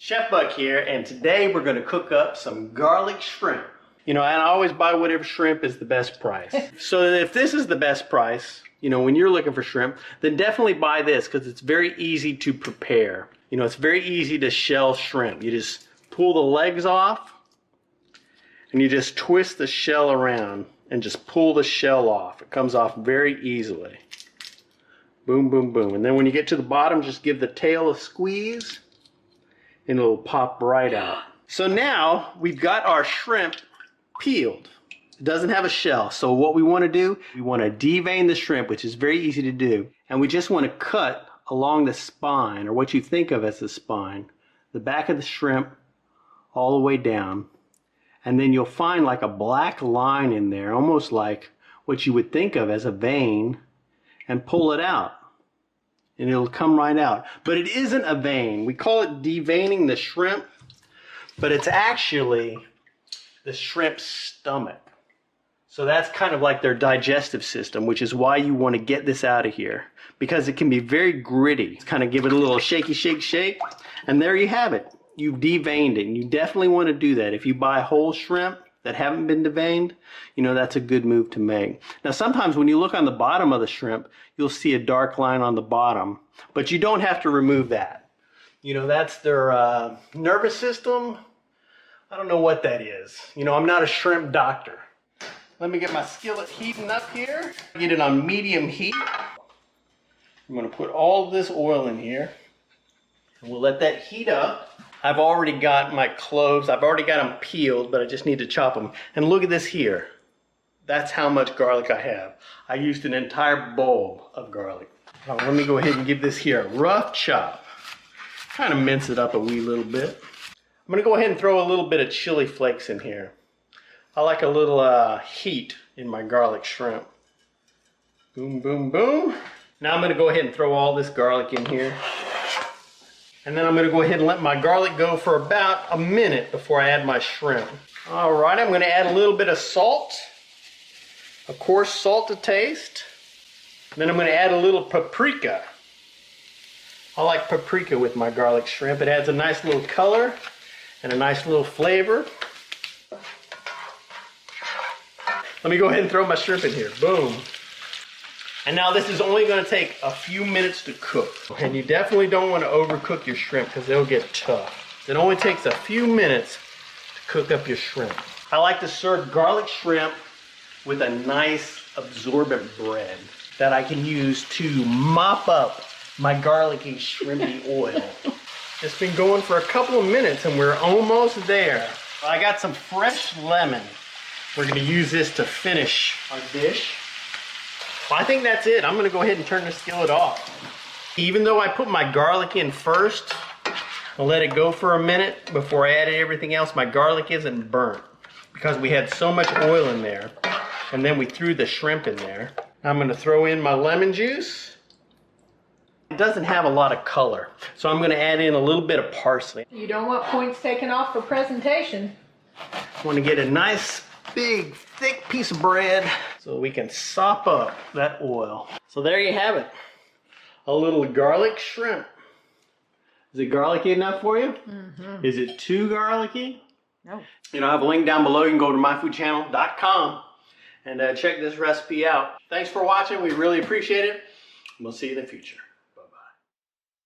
Chef Buck here, and today we're going to cook up some garlic shrimp. You know, and I always buy whatever shrimp is the best price. So if this is the best price, you know, when you're looking for shrimp, then definitely buy this because it's very easy to prepare. You know, it's very easy to shell shrimp. You just pull the legs off and you just twist the shell around and just pull the shell off. It comes off very easily. Boom, boom, boom. And then when you get to the bottom, just give the tail a squeeze and it'll pop right out. So now we've got our shrimp peeled. It doesn't have a shell. So what we want to do, we want to devein the shrimp, which is very easy to do. And we just want to cut along the spine, or what you think of as the spine, the back of the shrimp all the way down. And then you'll find like a black line in there, almost like what you would think of as a vein, and pull it out. And it'll come right out. But it isn't a vein. We call it deveining the shrimp, but it's actually the shrimp's stomach. So that's kind of like their digestive system, which is why you want to get this out of here, because it can be very gritty. Kind of give it a little shaky, shake, shake, and there you have it. You've deveined it, and you definitely want to do that. If you buy whole shrimp that haven't been deveined, you know, that's a good move to make. Now, sometimes when you look on the bottom of the shrimp, you'll see a dark line on the bottom, but you don't have to remove that. You know, that's their nervous system. I don't know what that is. You know, I'm not a shrimp doctor. Let me get my skillet heating up here. Get it on medium heat. I'm gonna put all of this oil in here. And we'll let that heat up. I've already got my cloves. I've already got them peeled, but I just need to chop them. And look at this here. That's how much garlic I have. I used an entire bowl of garlic. Now, let me go ahead and give this here a rough chop. Kind of mince it up a wee little bit. I'm gonna go ahead and throw a little bit of chili flakes in here. I like a little heat in my garlic shrimp. Boom, boom, boom. Now I'm gonna go ahead and throw all this garlic in here. And then I'm gonna go ahead and let my garlic go for about a minute before I add my shrimp. All right, I'm gonna add a little bit of salt. Of course, salt to taste. Then I'm gonna add a little paprika. I like paprika with my garlic shrimp. It adds a nice little color and a nice little flavor. Let me go ahead and throw my shrimp in here. Boom. And now this is only going to take a few minutes to cook. And you definitely don't want to overcook your shrimp because they'll get tough. It only takes a few minutes to cook up your shrimp. I like to serve garlic shrimp with a nice absorbent bread that I can use to mop up my garlicky shrimpy oil. It's been going for a couple of minutes and we're almost there. I got some fresh lemon. We're going to use this to finish our dish. Well, I think that's it. I'm going to go ahead and turn the skillet off. Even though I put my garlic in first, I'll let it go for a minute before I added everything else. My garlic isn't burnt because we had so much oil in there. And then we threw the shrimp in there. I'm going to throw in my lemon juice. It doesn't have a lot of color, so I'm going to add in a little bit of parsley. You don't want points taken off for presentation. I want to get a nice, big, thick piece of bread so we can sop up that oil. So there you have it. A little garlic shrimp. Is it garlicky enough for you? Mm-hmm. Is it too garlicky? No. You know, I have a link down below. You can go to myfoodchannel.com and check this recipe out. Thanks for watching. We really appreciate it. We'll see you in the future.